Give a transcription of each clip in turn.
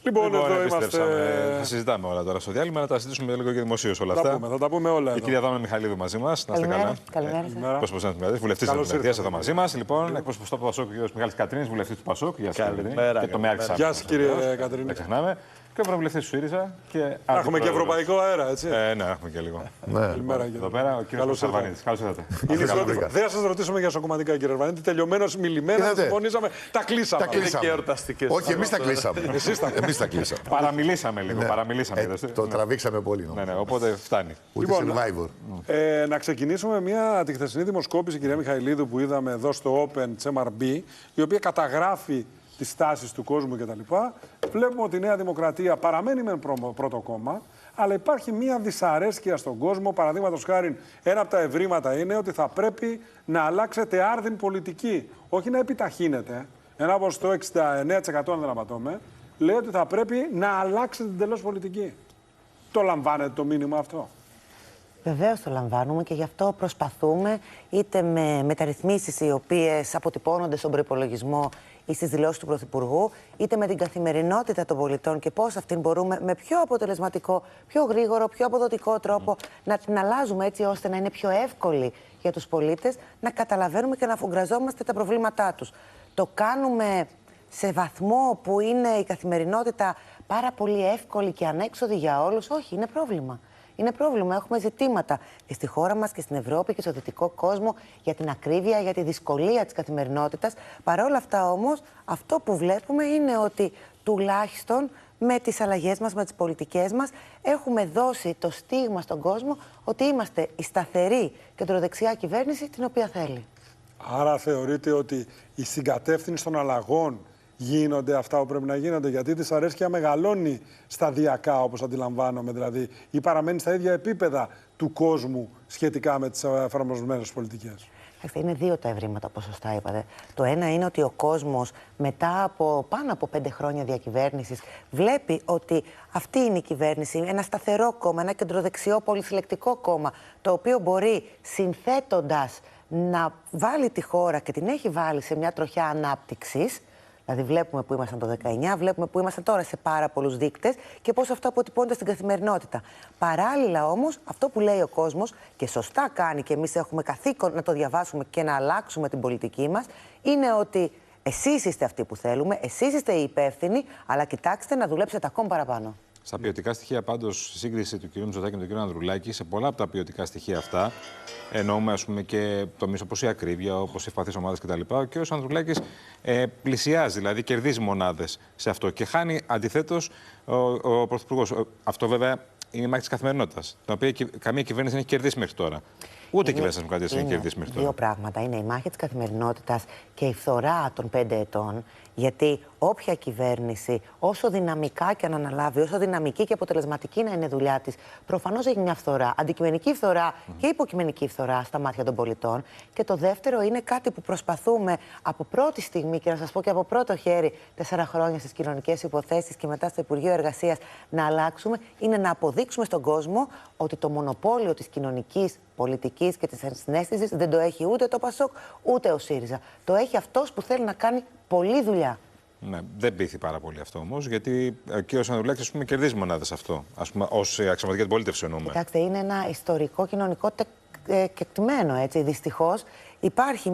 Λοιπόν, εδώ είμαστε. Θα συζητάμε όλα τώρα στο διάλειμμα, να τα συζητήσουμε λίγο και δημοσίως όλα αυτά. Θα τα πούμε όλα. Η κυρία Δάμα Μιχαλίδου μαζί μας. Να είστε καλά. Καλημέρα. Πρόσωπος της Δημοκρατίας, βουλευτής της Δημοκρατίας εδώ μαζί μας. Λοιπόν, εκπρόσωπος του Πασόκ, ο κ. Μιχάλης Κατρίνης, βουλευτής του Πασόκ. Γεια σας, Καλημέρα. και το ΜΕΑΚΣΑ. Γεια σας, κύριε Κατρίνη. Δεν ξεχνάμε. Και ο ευρωβουλευτής του ΣΥΡΙΖΑ. Έχουμε και ευρωπαϊκό αέρα, έτσι. Ναι, έχουμε και λίγο. Καλημέρα. Εδώ πέρα ο κ. Σαρβανίδης. Καλώς ήρθατε. Δεν θα σας ρωτήσουμε για σοκομματικά, κύριε Σαρβανίδη. Τελειωμένος, μιλημένα, συμφωνήσαμε. Τα κλείσαμε. Όχι, εμείς τα κλείσαμε. Εμείς τα κλείσαμε. Παραμιλήσαμε λίγο. Το τραβήξαμε πολύ. Ναι, οπότε φτάνει. Ούτε Survivor. Να ξεκινήσουμε τη χθεσινή δημοσκόπηση, κυρία Μιχαηλίδου, που είδαμε εδώ στο Open MRB, η οποία καταγράφει τις τάσεις του κόσμου κτλ. Βλέπουμε ότι η Νέα Δημοκρατία παραμένει με πρώτο κόμμα, αλλά υπάρχει μία δυσαρέσκεια στον κόσμο. Παραδείγματος χάριν, ένα από τα ευρήματα είναι ότι θα πρέπει να αλλάξετε άρδιν πολιτική, όχι να επιταχύνετε. Ένα ποσοστό 69%, αν δεν απατώμε, λέει ότι θα πρέπει να αλλάξετε την τελώς πολιτική. Το λαμβάνετε το μήνυμα αυτό? Βεβαίως το λαμβάνουμε και γι' αυτό προσπαθούμε είτε με μεταρρυθμίσεις οι οποίες αποτυπώνονται στον προϋπολογισμό ή στις δηλώσεις του Πρωθυπουργού, είτε με την καθημερινότητα των πολιτών και πώς αυτήν μπορούμε με πιο αποτελεσματικό, πιο γρήγορο, πιο αποδοτικό τρόπο να την αλλάζουμε έτσι ώστε να είναι πιο εύκολη για τους πολίτες να καταλαβαίνουμε και να αφουγκραζόμαστε τα προβλήματά τους. Το κάνουμε σε βαθμό που είναι η καθημερινότητα πάρα πολύ εύκολη και ανέξοδη για όλους? Όχι, είναι πρόβλημα. Είναι πρόβλημα. Έχουμε ζητήματα και στη χώρα μας και στην Ευρώπη και στο δυτικό κόσμο για την ακρίβεια, για τη δυσκολία της καθημερινότητας. Παρ' όλα αυτά όμως, αυτό που βλέπουμε είναι ότι τουλάχιστον με τις αλλαγές μας, με τις πολιτικές μας, έχουμε δώσει το στίγμα στον κόσμο ότι είμαστε η σταθερή κεντροδεξιά κυβέρνηση την οποία θέλει. Άρα θεωρείτε ότι η συγκατεύθυνση των αλλαγών γίνονται αυτά που πρέπει να γίνονται? Γιατί η δυσαρέσκεια μεγαλώνει σταδιακά, όπως αντιλαμβάνομαι, δηλαδή, ή παραμένει στα ίδια επίπεδα του κόσμου σχετικά με τις εφαρμοσμένες πολιτικές? Είναι δύο τα ευρήματα, όπως σωστά είπατε. Το ένα είναι ότι ο κόσμος μετά από πάνω από 5 χρόνια διακυβέρνησης βλέπει ότι αυτή είναι η κυβέρνηση, ένα σταθερό κόμμα, ένα κεντροδεξιό πολυσυλλεκτικό κόμμα, το οποίο μπορεί συνθέτοντας να βάλει τη χώρα και την έχει βάλει σε μια τροχιά ανάπτυξης. Δηλαδή, βλέπουμε που ήμασταν το 19, βλέπουμε που είμαστε τώρα σε πάρα πολλούς δείκτες και πώς αυτό αποτυπώνεται στην καθημερινότητα. Παράλληλα, όμως, αυτό που λέει ο κόσμος και σωστά κάνει και εμείς έχουμε καθήκον να το διαβάσουμε και να αλλάξουμε την πολιτική μας, είναι ότι εσείς είστε αυτοί που θέλουμε, εσείς είστε οι υπεύθυνοι, αλλά κοιτάξτε να δουλέψετε ακόμα παραπάνω. Στα ποιοτικά στοιχεία, πάντως, στη σύγκριση του κ. Μητσοτάκη με τον κ. Ανδρουλάκη, σε πολλά από τα ποιοτικά στοιχεία αυτά, εννοούμε ας πούμε, και τομείς όπως η ακρίβεια, όπως οι ευπαθείς ομάδες κτλ. Ο κ. Ανδρουλάκης πλησιάζει, δηλαδή κερδίζει μονάδες σε αυτό και χάνει αντιθέτως ο Πρωθυπουργός. Αυτό βέβαια είναι η μάχη της καθημερινότητας, την οποία καμία κυβέρνηση δεν έχει κερδίσει μέχρι τώρα. Ούτε η κυβέρνηση της Δημοκρατίας έχει κερδίσει μέχρι τώρα. Δύο πράγματα. Είναι η μάχη της καθημερινότητας και η φθορά των 5 ετών. Γιατί όποια κυβέρνηση, όσο δυναμικά και αν αναλάβει, όσο δυναμική και αποτελεσματική να είναι η δουλειά της, προφανώς έχει μια φθορά. Αντικειμενική φθορά και υποκειμενική φθορά στα μάτια των πολιτών. Και το δεύτερο είναι κάτι που προσπαθούμε από πρώτη στιγμή και να σας πω και από πρώτο χέρι, 4 χρόνια στις κοινωνικές υποθέσεις και μετά στο Υπουργείο Εργασίας να αλλάξουμε, είναι να αποδείξουμε στον κόσμο ότι το μονοπόλιο της κοινωνικής πολιτικής και της ενσυναίσθησης δεν το έχει ούτε το Πασόκ ούτε ο ΣΥΡΙΖΑ. Το έχει αυτός που θέλει να κάνει πολλή δουλειά. Ναι, δεν πείθει πάρα πολύ αυτό όμως, γιατί ο κ. Ανδρουλάκης κερδίζει μονάδες αυτό. Ας πούμε, ως αξιωματική αντιπολίτευση εννοούμε. Κοιτάξτε, είναι ένα ιστορικό κοινωνικό κεκτημένο, έτσι. Δυστυχώς υπάρχει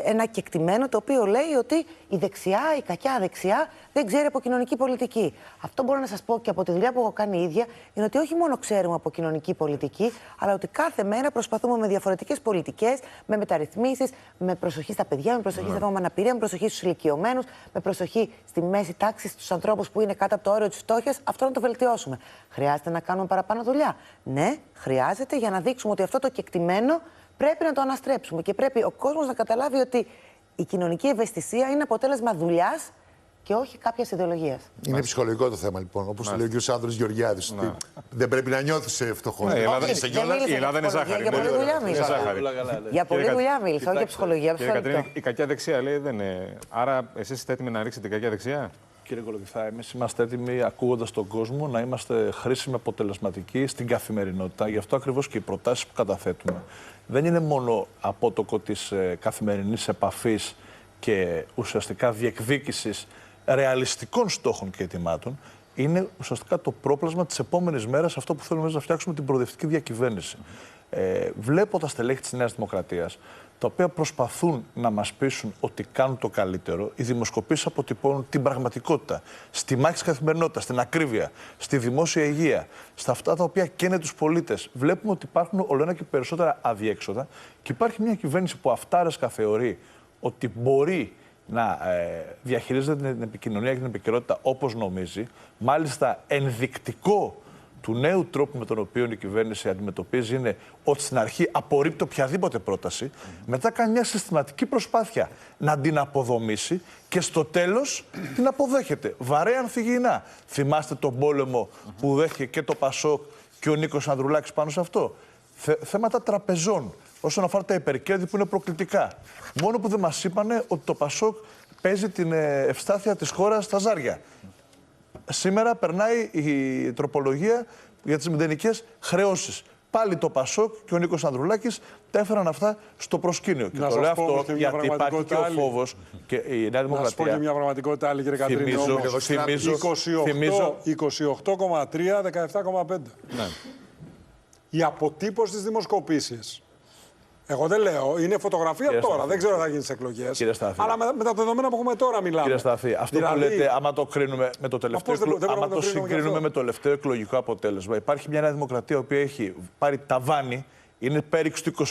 ένα κεκτημένο το οποίο λέει ότι η δεξιά, η κακιά δεξιά δεν ξέρει από κοινωνική πολιτική. Αυτό μπορώ να σας πω και από τη δουλειά που έχω κάνει η ίδια, είναι ότι όχι μόνο ξέρουμε από κοινωνική πολιτική, αλλά ότι κάθε μέρα προσπαθούμε με διαφορετικές πολιτικές, με μεταρρυθμίσεις, με προσοχή στα παιδιά, με προσοχή στα άτομα με αναπηρία, με προσοχή στους ηλικιωμένους, με προσοχή στη μέση τάξη, στους ανθρώπους που είναι κάτω από το όριο της φτώχειας, αυτό να το βελτιώσουμε. Χρειάζεται να κάνουμε παραπάνω δουλειά? Ναι, χρειάζεται, για να δείξουμε ότι αυτό το κεκτημένο πρέπει να το αναστρέψουμε και πρέπει ο κόσμος να καταλάβει ότι η κοινωνική ευαισθησία είναι αποτέλεσμα δουλειάς και όχι κάποιας ιδεολογίας. Είναι ψυχολογικό το θέμα, λοιπόν. Όπως το λέει ο κ. Άνδρος Γεωργιάδης. Δεν πρέπει να νιώθεις φτωχός. Η Ελλάδα είναι ζάχαρη. Για πολλή δουλειά μίλησα. Για πολλή δουλειά μίλησα, όχι για ψυχολογία. Η κακιά δεξιά λέει δεν είναι. Άρα εσείς είστε έτοιμοι να ρίξετε την κακιά δεξιά? Κύριε Κολοκυθά, εμείς είμαστε έτοιμοι, ακούγοντας τον κόσμο, να είμαστε χρήσιμοι, αποτελεσματικοί στην καθημερινότητα. Γι' αυτό ακριβώς και οι προτάσεις που καταθέτουμε δεν είναι μόνο απότοκο της καθημερινής επαφής και ουσιαστικά διεκδίκησης ρεαλιστικών στόχων και αιτημάτων, είναι ουσιαστικά το πρόπλασμα της επόμενης μέρας αυτό που θέλουμε να φτιάξουμε την προοδευτική διακυβέρνηση. Βλέπω τα στελέχη της Νέας Δημοκρατίας, τα οποία προσπαθούν να μας πείσουν ότι κάνουν το καλύτερο. Οι δημοσκοπήσεις αποτυπώνουν την πραγματικότητα. Στη μάχη της καθημερινότητας, στην ακρίβεια, στη δημόσια υγεία, στα αυτά τα οποία καίνε τους πολίτες. Βλέπουμε ότι υπάρχουν ολοένα και περισσότερα αδιέξοδα και υπάρχει μια κυβέρνηση που αυτάρεσκα θεωρεί ότι μπορεί να διαχειρίζεται την επικοινωνία και την επικαιρότητα όπως νομίζει. Μάλιστα, ενδεικτικό του νέου τρόπου με τον οποίο η κυβέρνηση αντιμετωπίζει είναι ότι στην αρχή απορρίπτει οποιαδήποτε πρόταση, μετά κάνει μια συστηματική προσπάθεια να την αποδομήσει και στο τέλος την αποδέχεται. Βαρέα ανθυγιεινά. Θυμάστε τον πόλεμο που δέχεται και το Πασόκ και ο Νίκος Ανδρουλάκης πάνω σε αυτό. Θέματα τραπεζών, όσον αφορά τα υπερκέρδη που είναι προκλητικά. Μόνο που δεν μας είπανε ότι το Πασόκ παίζει την ευστάθεια της χώρας στα ζάρια. Σήμερα περνάει η τροπολογία για τις μηδενικές χρεώσεις. Πάλι το Πασόκ και ο Νίκος Ανδρουλάκης τα έφεραν αυτά στο προσκήνιο. Και το λέω αυτό γιατί υπάρχει και ο φόβος και η Νέα Δημοκρατία. Να σας πω και μια πραγματικότητα άλλη, κύριε Κατρίνη. Θυμίζω 28,3, 17,5. Ναι. Η αποτύπωση της δημοσκοπήσεις. Εγώ δεν λέω, είναι φωτογραφία Κύριε τώρα, Σταθή. δεν ξέρω αν θα γίνει στις εκλογές. Κύριε Σταθή. Αλλά με τα δεδομένα που έχουμε τώρα μιλάμε. Κύριε Σταθή, αυτό δηλαδή, που λέτε, άμα το κρίνουμε με το τελευταίο, άμα το συγκρίνουμε με το τελευταίο εκλογικό αποτέλεσμα, υπάρχει μια Νέα Δημοκρατία η οποία έχει πάρει ταβάνι, είναι πέριξη του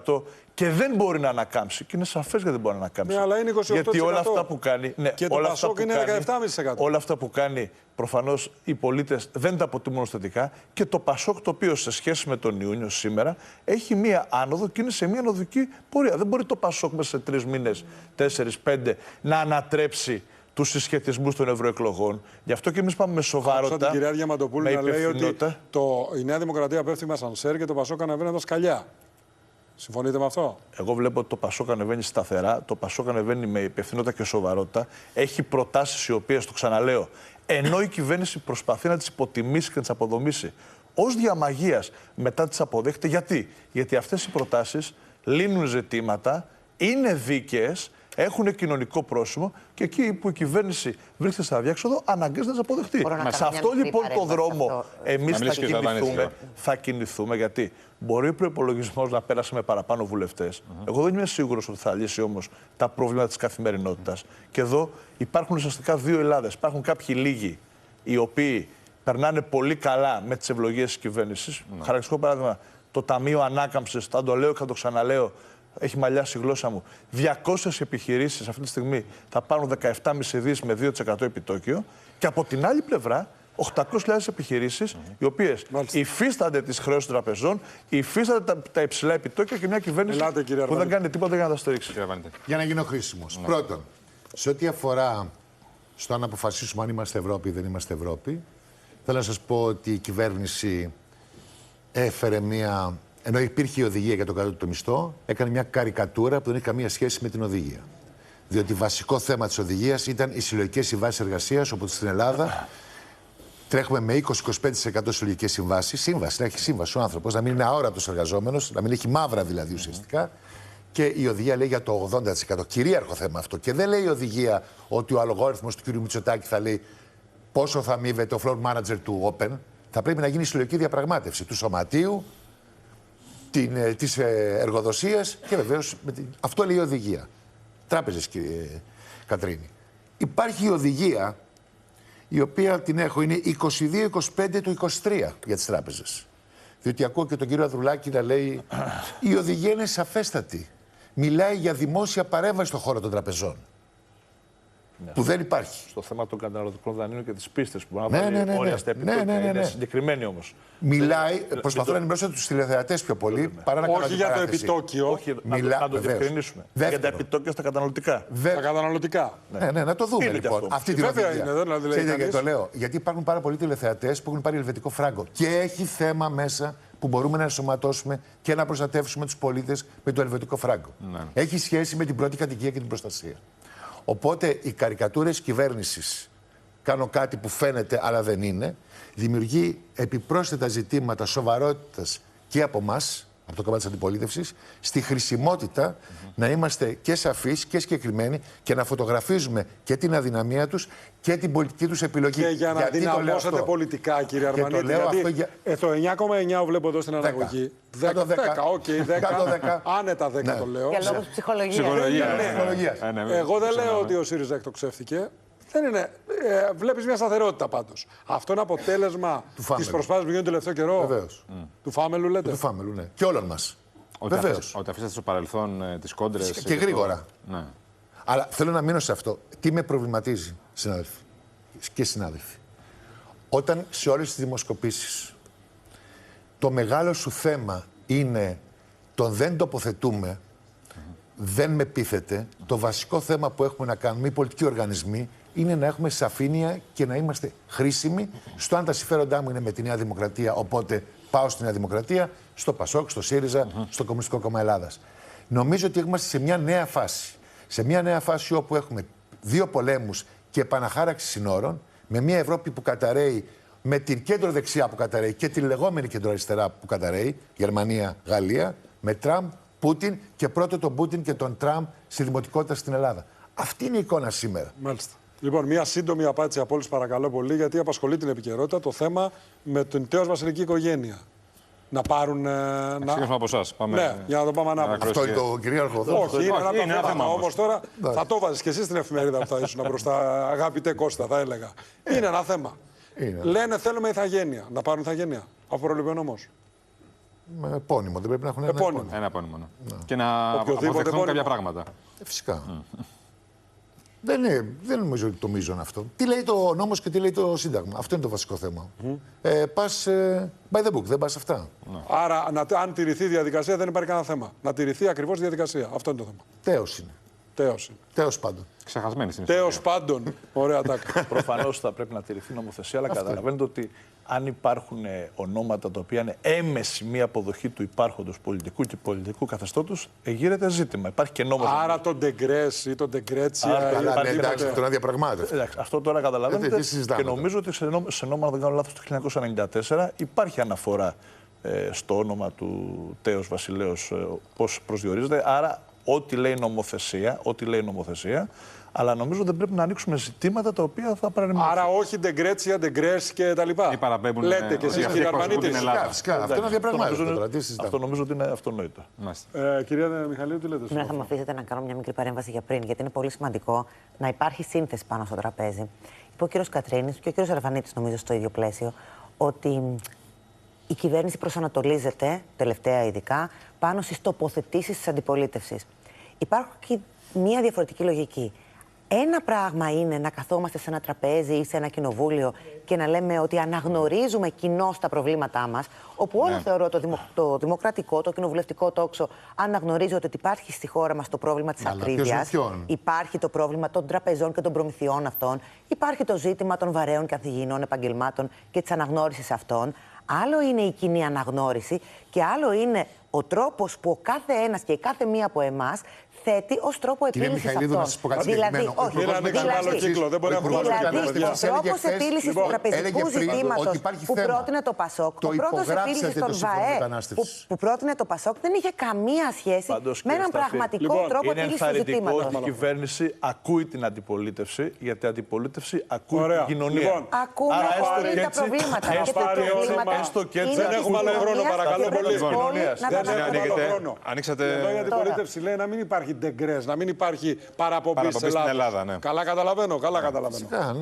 28% και δεν μπορεί να ανακάμψει. Και είναι σαφές γιατί δεν μπορεί να ανακάμψει. Ναι, αλλά είναι 28%. Γιατί όλα αυτά που κάνει. Ναι, και το Πασόκ είναι 17,5%. Όλα αυτά που κάνει, προφανώς οι πολίτες δεν τα αποτιμούν θετικά. Και το Πασόκ, το οποίο σε σχέση με τον Ιούνιο σήμερα έχει μία άνοδο και είναι σε μία ανωδική πορεία. Δεν μπορεί το Πασόκ μέσα σε 3 μήνες, 4-5 να ανατρέψει τους συσχετισμούς των ευρωεκλογών. Γι' αυτό και εμείς πάμε με σοβαρότητα. Άκουσα την κυρία Διαμαντοπούλου να λέει ότι η Νέα Δημοκρατία πέφτει με ασανσέρ και το Πασόκ ανεβαίνει τα σκαλιά. Συμφωνείτε με αυτό? Εγώ βλέπω ότι το Πασόκ ανεβαίνει σταθερά, το Πασόκ ανεβαίνει με υπευθυνότητα και σοβαρότητα. Έχει προτάσεις οι οποίες, το ξαναλέω, ενώ η κυβέρνηση προσπαθεί να τις υποτιμήσει και να τις αποδομήσει ως διαμαγείας, μετά τις αποδέχεται. Γιατί αυτές οι προτάσεις λύνουν ζητήματα, είναι δίκαιες, έχουν κοινωνικό πρόσημο και εκεί που η κυβέρνηση βρίσκεται στα αδιέξοδο, αναγκάζεται να τις αποδεχτεί. Σε αυτό λοιπόν το δρόμο εμείς θα κινηθούμε. Γιατί μπορεί ο προϋπολογισμός να πέρασε με παραπάνω βουλευτές. Εγώ δεν είμαι σίγουρος ότι θα λύσει όμως τα προβλήματα της καθημερινότητας. Και εδώ υπάρχουν ουσιαστικά δύο Ελλάδες. Υπάρχουν κάποιοι λίγοι οι οποίοι περνάνε πολύ καλά με τις ευλογίες της κυβέρνησης. Χαρακτηριστικό παράδειγμα, το Ταμείο Ανάκαμψης, θα το λέω και θα το ξαναλέω. Έχει μαλλιάσει η γλώσσα μου. 200 επιχειρήσεις αυτή τη στιγμή θα πάρουν 17,5 δις με 2% επιτόκιο. Και από την άλλη πλευρά, 800.000 επιχειρήσεις, οι οποίες υφίστανται τις χρεώσεις των τραπεζών, υφίστανται τα υψηλά επιτόκια και μια κυβέρνηση που δεν κάνει τίποτα για να τα στηρίξει. Για να γίνω χρήσιμος. Πρώτον, σε ό,τι αφορά στο αν αποφασίσουμε αν είμαστε Ευρώπη ή δεν είμαστε Ευρώπη, θέλω να σας πω ότι η κυβέρνηση έφερε μια. Ενώ υπήρχε η οδηγία για τον κατώτατο μισθό, έκανε μια καρικατούρα που δεν έχει καμία σχέση με την οδηγία. Διότι βασικό θέμα της οδηγίας ήταν οι συλλογικές συμβάσεις εργασίας, όπου στην Ελλάδα τρέχουμε με 20-25% συλλογικές συμβάσεις. Σύμβαση, να έχει σύμβαση ο άνθρωπος, να μην είναι αόρατος εργαζόμενος, να μην έχει μαύρα δηλαδή ουσιαστικά. Και η οδηγία λέει για το 80%. Κυρίαρχο θέμα αυτό. Και δεν λέει η οδηγία ότι ο αλγόριθμος του κ. Μητσοτάκη θα λέει πόσο θα αμείβεται ο floor manager του Open. Θα πρέπει να γίνει συλλογική διαπραγμάτευση του σωματείου, της εργοδοσίας και βεβαίως αυτό λέει η οδηγία. Τράπεζες, κύριε Κατρίνη. Υπάρχει η οδηγία, η οποία την έχω, είναι 22-25 του 23 για τις τράπεζες. Διότι ακούω και τον κύριο Ανδρουλάκη να λέει η οδηγία είναι σαφέστατη. Μιλάει για δημόσια παρέμβαση στον χώρο των τραπεζών. Ναι, που δεν υπάρχει. Στο θέμα των καταναλωτικών δανείων και τις πίστες που μπορεί να βάλει όρια στα επιτόκια. Είναι συγκεκριμένη όμως. Μιλάει, προσπαθώ να ενημερώσω τους τηλεθεατές πιο πολύ, παρά να κάνω όχι για το επιτόκιο. Όχι, να το διευκρινίσουμε. Για τα επιτόκια στα καταναλωτικά. Τα καταναλωτικά. Ναι, να το δούμε λοιπόν. Αυτή τη βέβαια είναι εδώ, να δηλαδή. Και το λέω. Γιατί υπάρχουν πάρα πολλοί τηλεθεατές που έχουν πάρει ελβετικό φράγκο. Και έχει θέμα μέσα που μπορούμε να ενσωματώσουμε και να προστατεύσουμε τους πολίτες με το ελβετικό φράγκο. Έχει σχέση με την πρώτη κατοικία και την προστασία. Οπότε οι καρικατούρες κυβέρνησης, κάνω κάτι που φαίνεται αλλά δεν είναι, δημιουργεί επιπρόσθετα ζητήματα σοβαρότητας και από εμάς από το κομμάτι της αντιπολίτευσης, στη χρησιμότητα να είμαστε και σαφείς και συγκεκριμένοι και να φωτογραφίζουμε και την αδυναμία τους και την πολιτική τους επιλογή. Και για να δυναμώσετε πολιτικά, κύριε Αρμανίτη. Γιατί το 9,9 βλέπω εδώ στην αναγωγή. 10, οκ, 10. Άνετα 10 το λέω. Για λόγους ψυχολογίας. Εγώ δεν λέω ότι ο ΣΥΡΙΖΑ εκτοξεύτηκε. Δεν είναι. Βλέπεις μια σταθερότητα πάντως. Αυτό είναι αποτέλεσμα της προσπάθειας που γίνεται το τελευταίο καιρό. Βεβαίως. Του Φάμελου, λέτε. Του Φάμελου, ναι. Και όλων μας. Βεβαίως. Ότι αφήσατε στο παρελθόν τις κόντρες. Και γρήγορα. Ναι. Αλλά θέλω να μείνω σε αυτό. Τι με προβληματίζει, συνάδελφοι και συνάδελφοι. Όταν σε όλες τις δημοσκοπήσεις το μεγάλο σου θέμα είναι το δεν τοποθετούμε, δεν με πείθεται, το βασικό θέμα που έχουμε να κάνουμε οι πολιτικοί οργανισμοί είναι να έχουμε σαφήνεια και να είμαστε χρήσιμοι στο αν τα συμφέροντά μου είναι με τη Νέα Δημοκρατία, οπότε πάω στη Νέα Δημοκρατία, στο ΠΑΣΟΚ, στο ΣΥΡΙΖΑ, στο Κομμουνιστικό Κόμμα Ελλάδας. Νομίζω ότι είμαστε σε μια νέα φάση. Σε μια νέα φάση όπου έχουμε 2 πολέμους και επαναχάραξη συνόρων, με μια Ευρώπη που καταραίει, με την κέντρο-δεξιά που καταραίει και την λεγόμενη κέντρο-αριστερά που καταραίει, Γερμανία, Γαλλία, με Τραμπ, Πούτιν και πρώτο τον Πούτιν και τον Τραμπ στη δημοτικότητα στην Ελλάδα. Αυτή είναι η εικόνα σήμερα. Μάλιστα. Λοιπόν, μια σύντομη απάντηση από όλους, παρακαλώ πολύ, γιατί απασχολεί την επικαιρότητα το θέμα με την τέως βασιλική οικογένεια. Να πάρουν. Ξεκινήσουμε από εσάς. Ναι, για να το πάμε ανάποδα. Αυτό είναι το κυρίαρχο θέμα. Όχι, είναι ένα θέμα όμως τώρα. Θα το βάζεις και εσύ στην εφημερίδα που θα ήσουν μπροστά, αγαπητέ Κώστα, θα έλεγα. Είναι ένα θέμα. Λένε θέλουμε ηθαγένεια. Να πάρουν ηθαγένεια. Αφοροληπτικό όμως. Με επώνυμο, δεν πρέπει να έχουν ένα επώνυμο. Ένα επώνυμο. Ναι. Και να αποδεχθούν κάποια πράγματα. Φυσικά. Δεν νομίζω ότι το μείζον αυτό. Τι λέει το νόμος και τι λέει το Σύνταγμα. Αυτό είναι το βασικό θέμα. Πας by the book, δεν πας αυτά. Άρα, αν τηρηθεί η διαδικασία, δεν υπάρχει κανένα θέμα. Να τηρηθεί ακριβώς η διαδικασία. Αυτό είναι το θέμα. Τέος είναι. Τέος πάντων. Ξεχασμένη στην ιστορία. Τέος πάντων. Ωραία τάκα. Προφανώς θα πρέπει να τηρηθεί η νομοθεσία, αλλά καταλαβαίνετε ότι αν υπάρχουν ονόματα τα οποία είναι έμεση μία αποδοχή του υπάρχοντος πολιτικού και πολιτικού καθεστώτος, γύρεται ζήτημα. Υπάρχει και νόμος. Άρα το Ντεγκρές ή το Ντεγκρέτσια. Καλά, εντάξει, αυτό είναι αδιαπραγμάτευτο. Αυτό τώρα καταλαβαίνετε. Και νομίζω ότι σε νόμο, αν δεν κάνω λάθος, του 1994 υπάρχει αναφορά στο όνομα του τέος βασιλέως, πώς προσδιορίζεται. Άρα, ό,τι λέει νομοθεσία, αλλά νομίζω δεν πρέπει να ανοίξουμε ζητήματα τα οποία θα παραμείνουν. Άρα όχι Ντεγκρέτσια, Ντεγκρές και τα λοιπά. Λέτε και εσείς, κύριε Αρμανίτη. Φυσικά, αυτό είναι αδιαπραγμάτευτο. Αυτό νομίζω ότι είναι αυτονόητο. Κυρία Μιχαλίου, τι λέτε? Θα μου αφήσετε να κάνω μια μικρή παρέμβαση για πριν, γιατί είναι πολύ σημαντικό να υπάρχει σύνθεση πάνω στο τραπέζι. Είπε ο κύριος Κατρίνης και ο κύριος Αρβανίτης, νομίζω, στο ίδιο πλαίσιο, ότι η κυβέρνηση προσανατολίζεται, τελευταία ειδικά, πάνω στις τοποθετήσεις της αντιπολίτευσης. Υπάρχει μια διαφορετική λογική. Ένα πράγμα είναι να καθόμαστε σε ένα τραπέζι ή σε ένα κοινοβούλιο και να λέμε ότι αναγνωρίζουμε κοινώς τα προβλήματά μας, όπου όλο θεωρώ το δημοκρατικό, το κοινοβουλευτικό τόξο αναγνωρίζει ότι υπάρχει στη χώρα μας το πρόβλημα της ακρίβειας. Υπάρχει το πρόβλημα των τραπεζών και των προμηθειών αυτών. Υπάρχει το ζήτημα των βαρέων καθηγενών επαγγελμάτων και της αναγνώρισης αυτών. Άλλο είναι η κοινή αναγνώριση και άλλο είναι ο τρόπος που ο κάθε ένας και η κάθε μία από εμάς θέτει ως τρόπο επίλυσης αυτών. Να σας πω κάτι συγκεκριμένο. Ο τρόπος επίλυσης του τραπεζικού ζητήματος που πρότεινε το ΠΑΣΟΚ, ο πρώτος επίλυσης των ΒΑΕ που πρότεινε το ΠΑΣΟΚ, δεν είχε καμία σχέση με έναν πραγματικό τρόπο επίλυσης του ζητήματος. Είναι η κυβέρνηση ακούει την αντιπολίτευση, γιατί η αντιπολίτευση ακούει την κοινωνία. Ακούμε όλοι τα προβλήματα. Δεν έχουμε άλλο χρόνο, παρακαλώ πολύ. Ανοίξατε. Εδώ η αντιπολίτευση λέει να μην υπάρχει Ντεγκρές, να μην υπάρχει παραπομπή στην Ελλάδα. Ναι. Καλά καταλαβαίνω.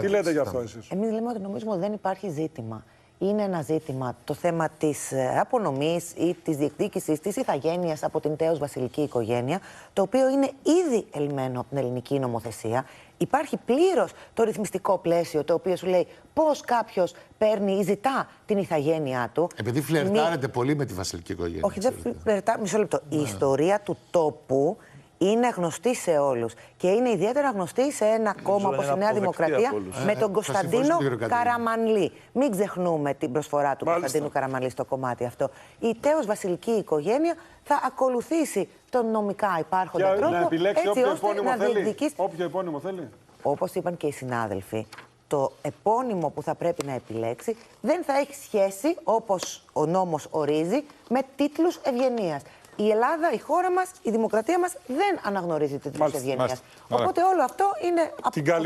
Τι λέτε γι' αυτό εσείς? Εμείς λέμε ότι νομίζουμε ότι δεν υπάρχει ζήτημα. Είναι ένα ζήτημα το θέμα της απονομής ή της διεκδίκησης της ηθαγένειας από την τέως βασιλική οικογένεια, το οποίο είναι ήδη ελμένο από την ελληνική νομοθεσία. Υπάρχει πλήρως το ρυθμιστικό πλαίσιο, το οποίο σου λέει πώς κάποιος παίρνει ή ζητά την ηθαγένειά του. Επειδή φλερτάρετε πολύ με τη βασιλική οικογένεια. Όχι, δεν φλερτάρω. Μισό λεπτό. Η ιστορία του τόπου είναι γνωστή σε όλους. Και είναι ιδιαίτερα γνωστή σε ένα κόμμα όπως η Νέα Δημοκρατία με τον Κωνσταντίνο Καραμανλή. Μην ξεχνούμε την προσφορά του Κωνσταντίνου Καραμανλή στο κομμάτι αυτό. Η τέως βασιλική οικογένεια θα ακολουθήσει τον νομικά υπάρχοντα τρόπο. Να επιλέξει έτσι όποιο ώστε επώνυμο να θέλει. διεκδικήσει. Όποιο επώνυμο θέλει. Όπως είπαν και οι συνάδελφοι, το επώνυμο που θα πρέπει να επιλέξει δεν θα έχει σχέση, όπως ο νόμος ορίζει, με τίτλους ευγενίας. Η Ελλάδα, η χώρα μας, η δημοκρατία μας δεν αναγνωρίζει τίτλους Μάλιστα, ευγενίας. μάλιστα. Οπότε όλο αυτό είναι Την καλή